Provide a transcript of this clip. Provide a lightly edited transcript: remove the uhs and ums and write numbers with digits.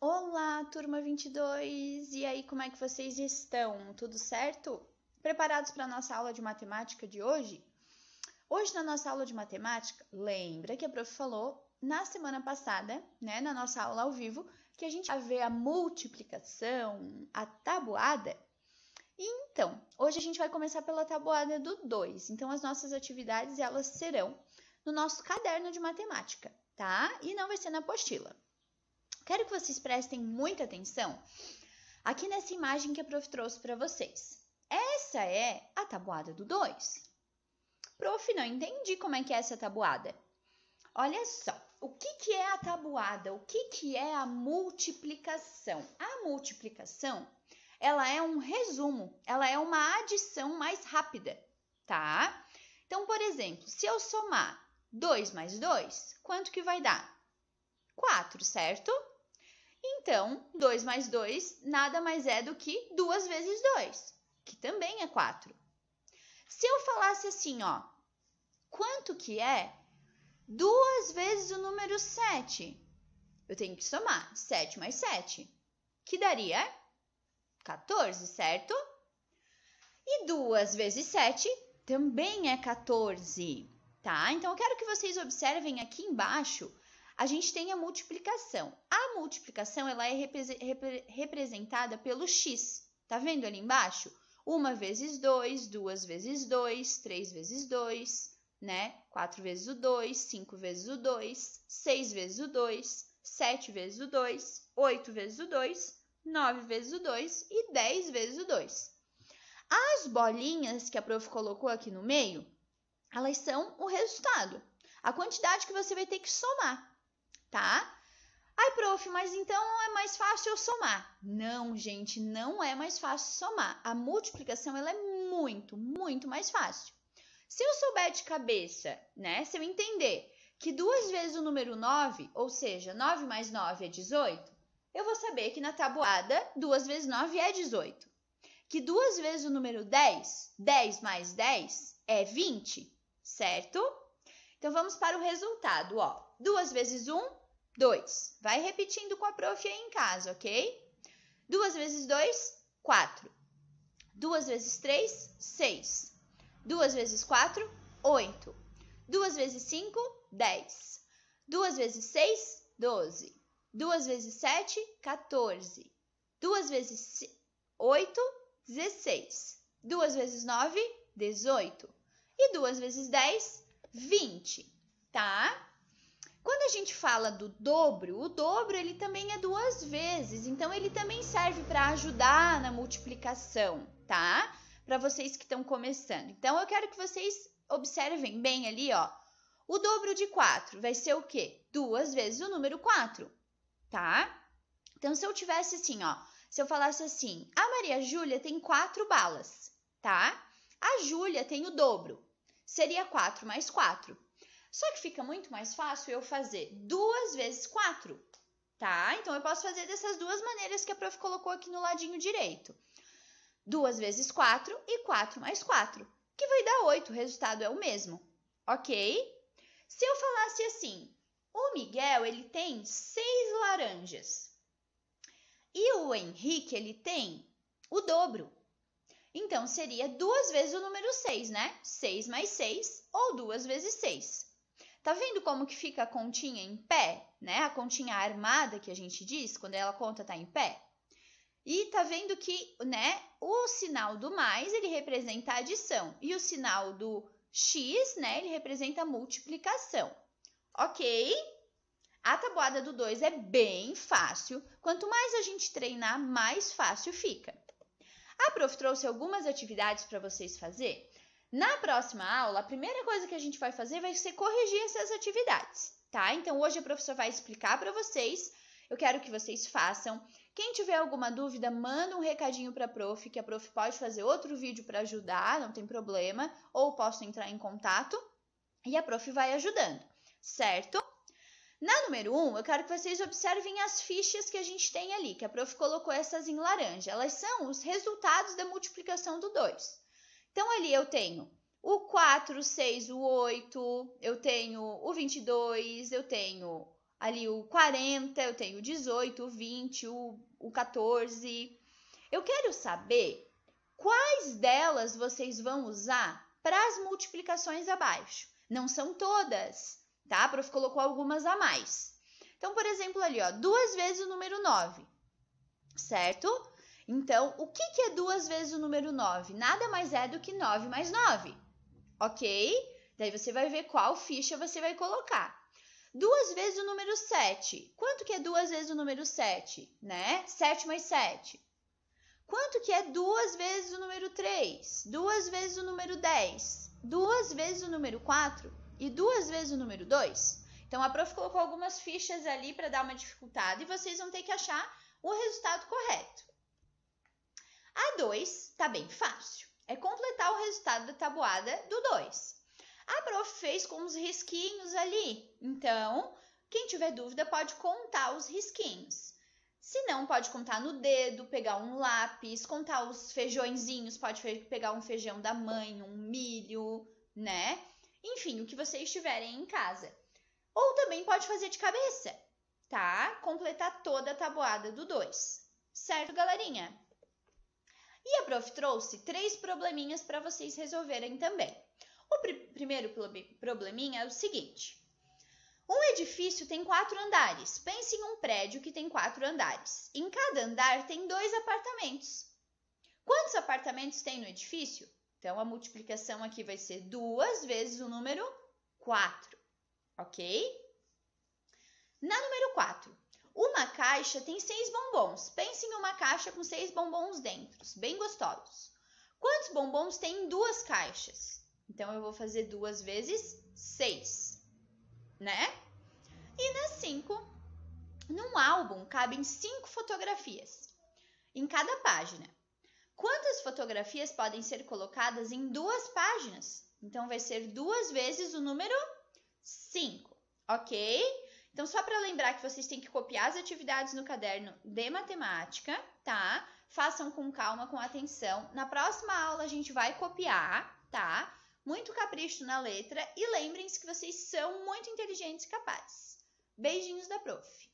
Olá, turma 22! E aí, como é que vocês estão? Tudo certo? Preparados para a nossa aula de matemática de hoje? Hoje, na nossa aula de matemática, lembra que a prof falou na semana passada, né, na nossa aula ao vivo, que a gente vai ver a multiplicação, a tabuada? Então, hoje a gente vai começar pela tabuada do 2. Então, as nossas atividades, elas serão no nosso caderno de matemática, tá? E não vai ser na apostila. Quero que vocês prestem muita atenção aqui nessa imagem que a prof trouxe para vocês. Essa é a tabuada do 2. Prof, não entendi como é que é essa tabuada. Olha só, o que é a tabuada? O que é a multiplicação? A multiplicação, ela é um resumo, ela é uma adição mais rápida, tá? Então, por exemplo, se eu somar 2 mais 2, quanto que vai dar? 4, certo? Então, 2 mais 2 nada mais é do que 2 vezes 2, que também é 4. Se eu falasse assim, ó, quanto que é 2 vezes o número 7? Eu tenho que somar 7 mais 7, que daria 14, certo? E 2 vezes 7 também é 14, tá? Então, eu quero que vocês observem aqui embaixo. A gente tem a multiplicação. A multiplicação ela é representada pelo x. Tá vendo ali embaixo? 1 vezes 2, 2 vezes 2, 3 vezes 2, né? 4 vezes o 2, 5 vezes o 2, 6 vezes o 2, 7 vezes o 2, 8 vezes o 2, 9 vezes o 2 e 10 vezes o 2. As bolinhas que a prof colocou aqui no meio, elas são o resultado. A quantidade que você vai ter que somar. Tá? Ai, prof, mas então é mais fácil eu somar. Não, gente, não é mais fácil somar. A multiplicação ela é muito, muito mais fácil. Se eu souber de cabeça, né? Se eu entender que 2 vezes o número 9, ou seja, 9 mais 9 é 18, eu vou saber que na tabuada 2 vezes 9 é 18. Que 2 vezes o número 10, 10 mais 10 é 20, certo? Então, vamos para o resultado, ó. 2 vezes 1, 2. Vai repetindo com a prof aí em casa, ok? 2 vezes 2, 4. 2 vezes 3, 6. 2 vezes 4, 8. 2 vezes 5, 10. 2 vezes 6, 12. 2 vezes 7, 14. 2 vezes 8, 16. 2 vezes 9, 18. E 2 vezes 10, 20, tá? Quando a gente fala do dobro, o dobro ele também é 2 vezes, então ele também serve para ajudar na multiplicação, tá? Para vocês que estão começando. Então, eu quero que vocês observem bem ali, ó. O dobro de 4 vai ser o quê? 2 vezes o número 4, tá? Então, se eu tivesse assim, ó, se eu falasse assim, a Maria Júlia tem 4 balas, tá? A Júlia tem o dobro, seria 4 mais 4. Só que fica muito mais fácil eu fazer 2 vezes 4, tá? Então, eu posso fazer dessas duas maneiras que a prof colocou aqui no ladinho direito. 2 vezes 4 e 4 mais 4, que vai dar 8, o resultado é o mesmo, ok? Se eu falasse assim, o Miguel, ele tem 6 laranjas e o Henrique, ele tem o dobro. Então, seria 2 vezes o número 6, né? 6 mais 6 ou 2 vezes 6. Tá vendo como que fica a continha em pé, né? A continha armada que a gente diz, quando ela conta tá em pé. E tá vendo que, né, o sinal do mais, ele representa a adição. E o sinal do x, né, ele representa a multiplicação. Ok? A tabuada do 2 é bem fácil. Quanto mais a gente treinar, mais fácil fica. A prof trouxe algumas atividades para vocês fazer. Na próxima aula, a primeira coisa que a gente vai fazer vai ser corrigir essas atividades, tá? Então, hoje a professora vai explicar para vocês. Eu quero que vocês façam. Quem tiver alguma dúvida, manda um recadinho para a prof, que a prof pode fazer outro vídeo para ajudar, não tem problema. Ou posso entrar em contato e a prof vai ajudando, certo? Na número 1, eu quero que vocês observem as fichas que a gente tem ali, que a prof colocou essas em laranja. Elas são os resultados da multiplicação do 2. Então, ali eu tenho o 4, o 6, o 8, eu tenho o 22, eu tenho ali o 40, eu tenho o 18, o 20, o 14. Eu quero saber quais delas vocês vão usar para as multiplicações abaixo. Não são todas, tá? A prof colocou algumas a mais. Então, por exemplo, ali, ó, 2 vezes o número 9, certo? Então, o que é 2 vezes o número 9? Nada mais é do que 9 mais 9, ok? Daí você vai ver qual ficha você vai colocar. 2 vezes o número 7. Quanto que é 2 vezes o número 7? Né? 7 mais 7. Quanto que é 2 vezes o número 3? 2 vezes o número 10. 2 vezes o número 4 e 2 vezes o número 2. Então, a prof colocou algumas fichas ali para dar uma dificuldade e vocês vão ter que achar o resultado correto. A 2 está bem fácil. É completar o resultado da tabuada do 2. A prof fez com os risquinhos ali. Então, quem tiver dúvida pode contar os risquinhos. Se não, pode contar no dedo, pegar um lápis, contar os feijõezinhos, pode pegar um feijão da mãe, um milho, né? Enfim, o que vocês tiverem em casa. Ou também pode fazer de cabeça, tá? Completar toda a tabuada do 2. Certo, galerinha? E a prof trouxe 3 probleminhas para vocês resolverem também. O primeiro probleminha é o seguinte. Um edifício tem 4 andares. Pense em um prédio que tem 4 andares. Em cada andar tem 2 apartamentos. Quantos apartamentos tem no edifício? Então, a multiplicação aqui vai ser 2 vezes o número 4. Ok? Na número 4, uma caixa tem 6 bombons. Pense em uma caixa com 6 bombons dentro, bem gostosos. Quantos bombons tem em 2 caixas? Então, eu vou fazer 2 vezes 6, né? E na 5, num álbum cabem 5 fotografias em cada página. Quantas fotografias podem ser colocadas em 2 páginas? Então, vai ser 2 vezes o número 5, ok? Então, só para lembrar que vocês têm que copiar as atividades no caderno de matemática, tá? Façam com calma, com atenção. Na próxima aula, a gente vai copiar, tá? Muito capricho na letra e lembrem-se que vocês são muito inteligentes e capazes. Beijinhos da prof.